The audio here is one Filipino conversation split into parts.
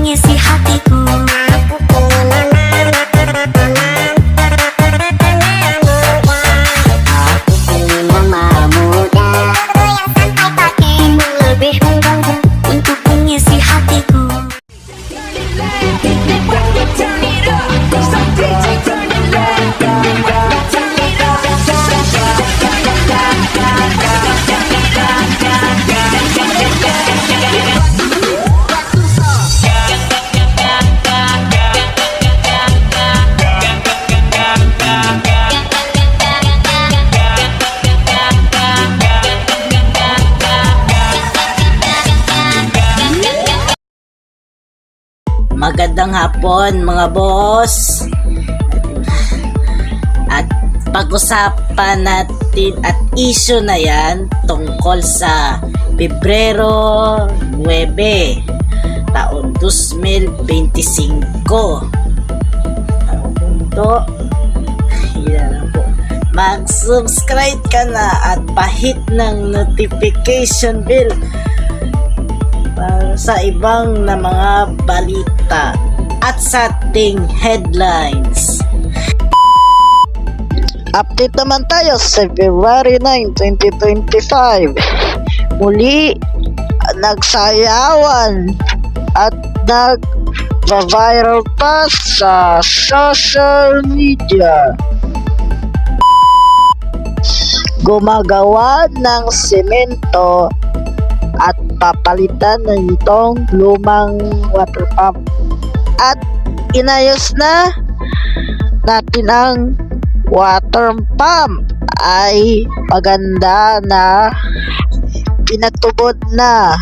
pengisi hatiku. Aku ingin mama muda, yang santai pakai lebih mengganggu untuk pengisi hatiku. Magandang hapon mga boss. At pag-usapan natin at issue na yan tungkol sa Pebrero 9 taon 2025. Ito, yan po. Mag-subscribe ka na at pahit ng notification bell para sa ibang na mga balita at sa ating headlines. Update naman tayo sa February 9, 2025. Muli, nagsayawan at nag-viral pa sa social media. Gumagawa ng semento at papalitan ng itong lumang water pump. At inayos na natin ang water pump, ay maganda na pinatubod na.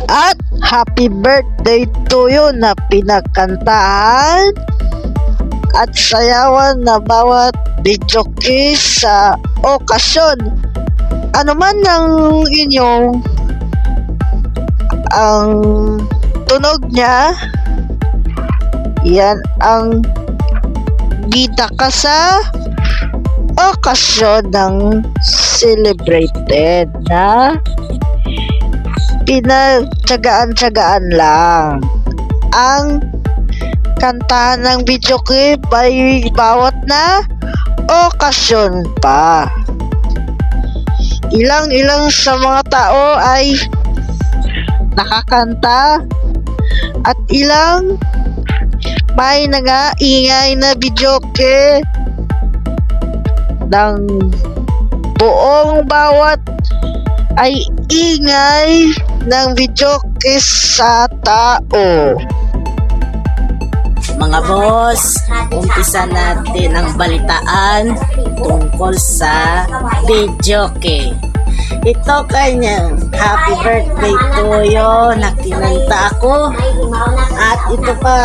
At happy birthday to you na pinakantahan at sayawan na bawat videoke sa okasyon. Ano man ang inyong ang tunog niya, yan ang bida ka sa okasyon ng celebrated na pinagtsagaan-tsagaan lang ang kantahan ng video clip ay bawat na okasyon pa. Ilang sa mga tao ay nakakanta at ilang may nag-aingay na videoke ng buong bawat ay ingay ng videoke sa tao. Mga boss, umpisa natin ang balitaan tungkol sa videoke. Ito kanyang happy birthday to you na kinanta ako. At ito pa,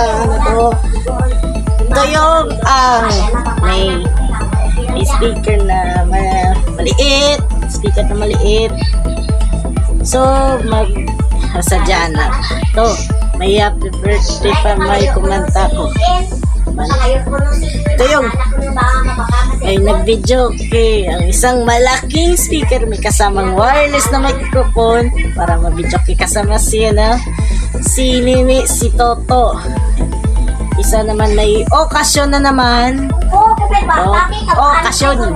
ito yung may speaker na maliit. Speaker na maliit. So, sadya na. Ito, may happy birthday pa, may kumanta ko. Ito yung ay nag-video ang isang malaking speaker, may kasamang wireless na microphone para ma-video kasama siya si Nini, si Toto. Isa naman may okasyon na naman. Okasyon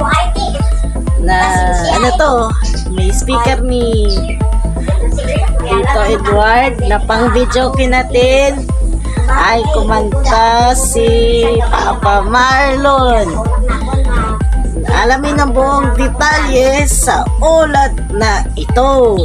na ano to, may speaker ni Tito Edward na pang video natin ay kumanta si Papa Marlon. Alamin ang buong detalye sa ulat na ito.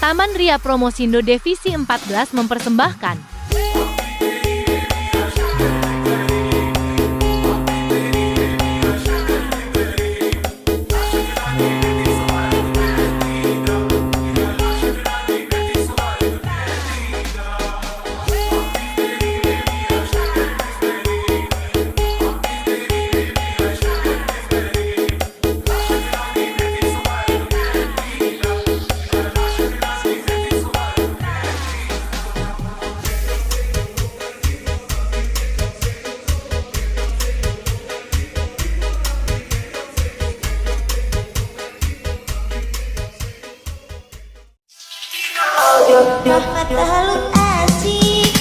Taman Ria Promosindo Divisi 14 mempersembahkan Mata halus asik.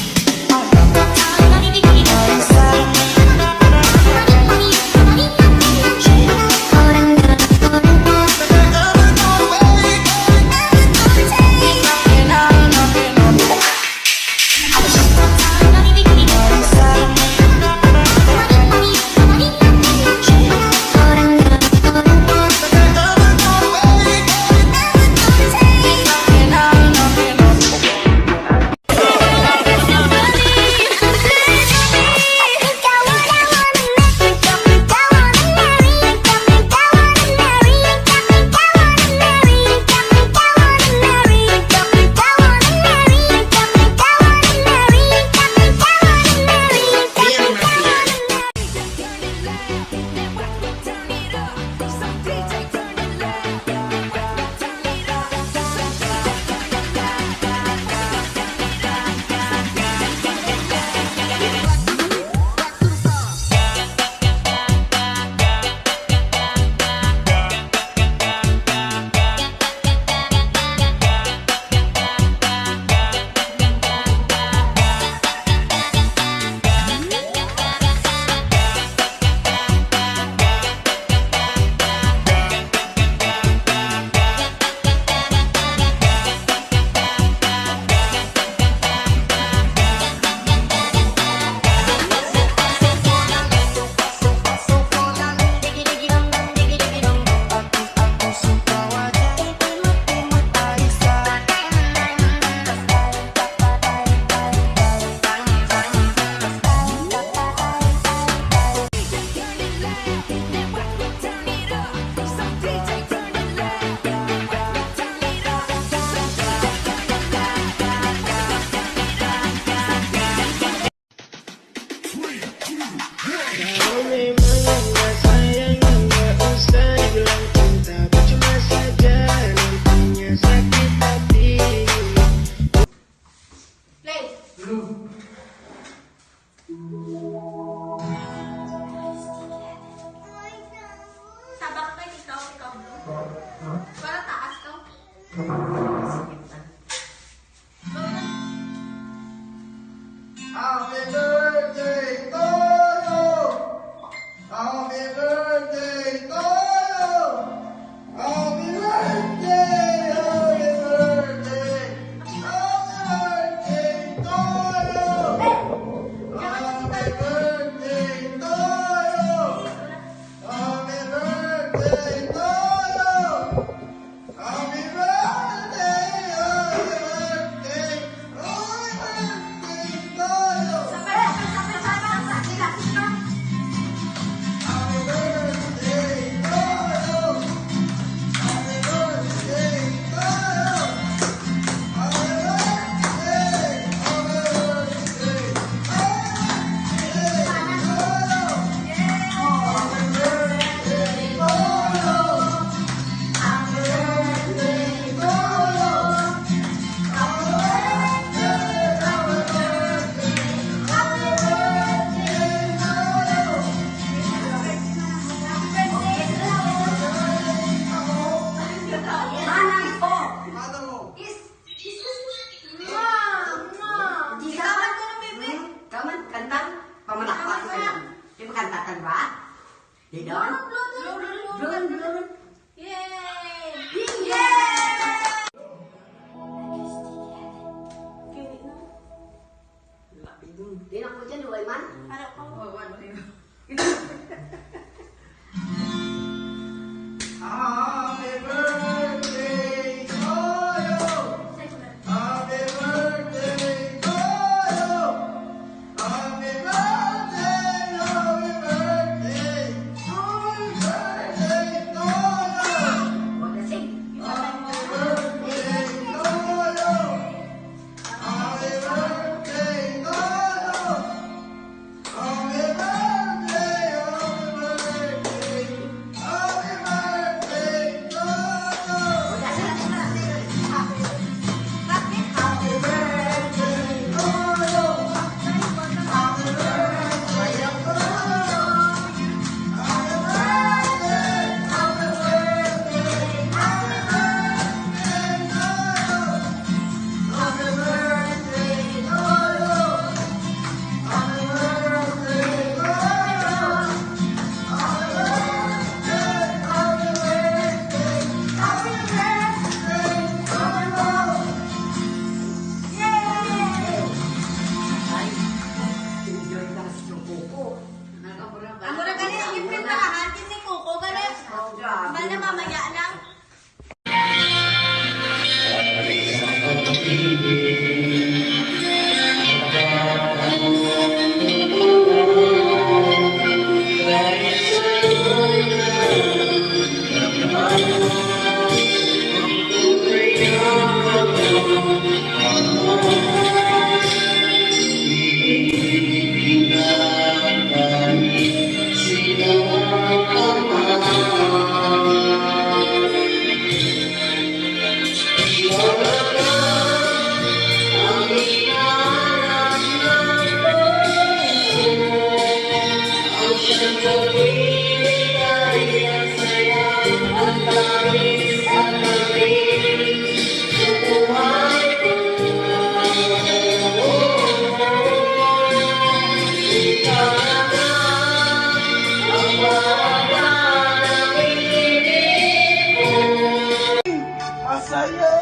Masaya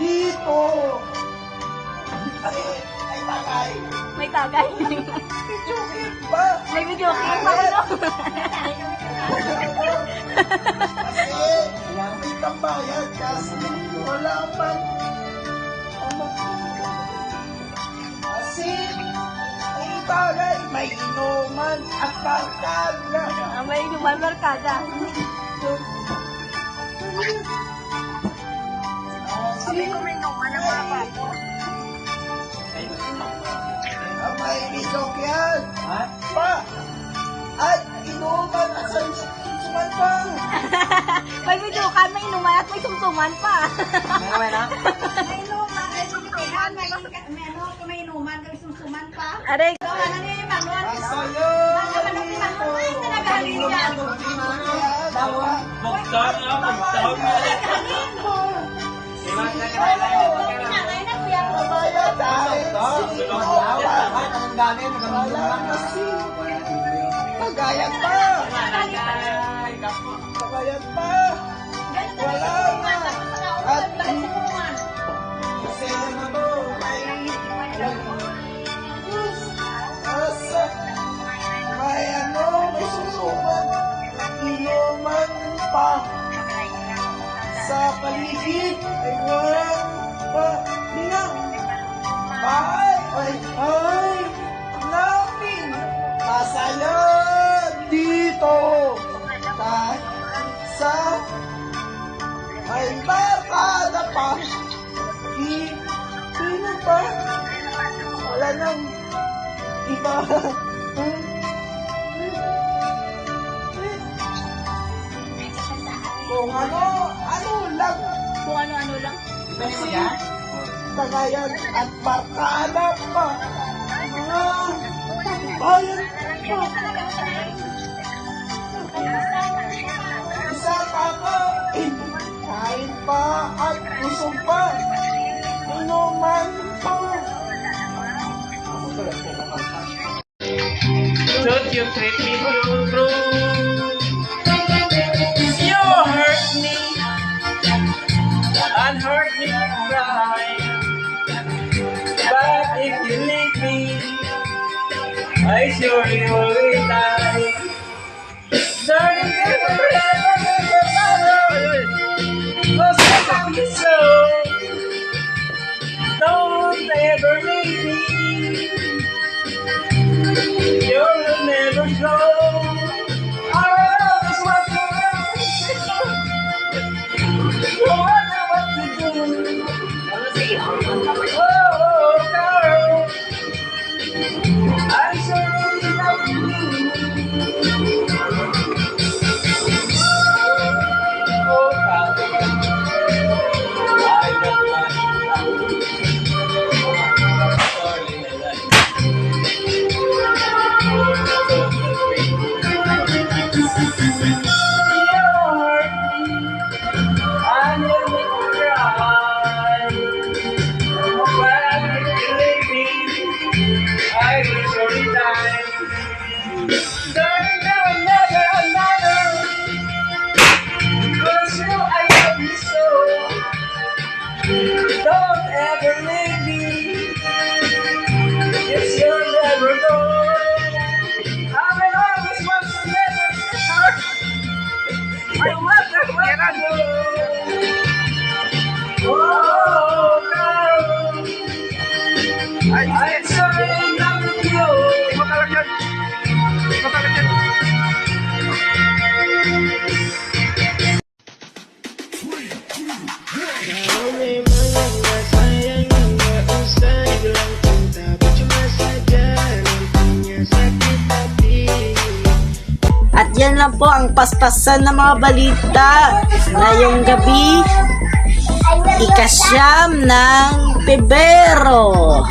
dito. Ay, tagay. May tagay. Video game ba? May video game pa ano? Kasi, may tambayan kasi wala man. Kasi, may tagay, may inuman at barkada. May inuman barkada. Sabi ko may inuman ang mga bago. May bidok yan. Pa! At inuman at sumsuman pa. May video ka, may inuman at may sumsuman pa. May na? May inuman, may sumsuman, may inuman, may sumsuman pa. Aray, Ano niya yung manuan? Masaya dito. Ay, nagaling yan. Pinangay na kuya ko. Pagayat pa! Pagayat pa! Wala na! At kasi na to, may ano, may susuman, inuman pa sa paligid, ay wala pa, ninang, ay, namin, masaya dito, kahit sa may barkada pa, sino pa, wala nang iba, kung ano lang, kung ano-ano lang. Tagayan at barkada pa. Mga bayan pa. Isa pa ka, kain pa at busog pa. Inuman pa. Don't you treat me true? You hurt me and hurt me right. But if you leave me, I surely will die. Darling, never was it so? Don't ever leave me. You'll never go. I always want to know. No matter what you do. Oh, girl, I surely love you. Oh, God, I don't want you. Sorry, my life. Don't ever leave me. Yes, you'll never know. I will always want to never hurt. No matter what I do. Oh, girl. yan lang po ang paspasan ng mga balita ngayong gabi, ikasyam ng Pebrero.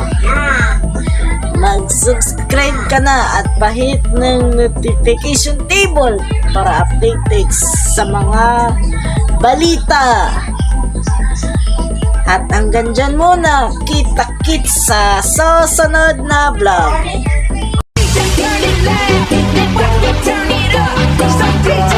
Mag-subscribe ka na at pahit ng notification table para updated sa mga balita. At hanggang dyan muna, kita-kits sa susunod na vlog. Turn it up, DJ.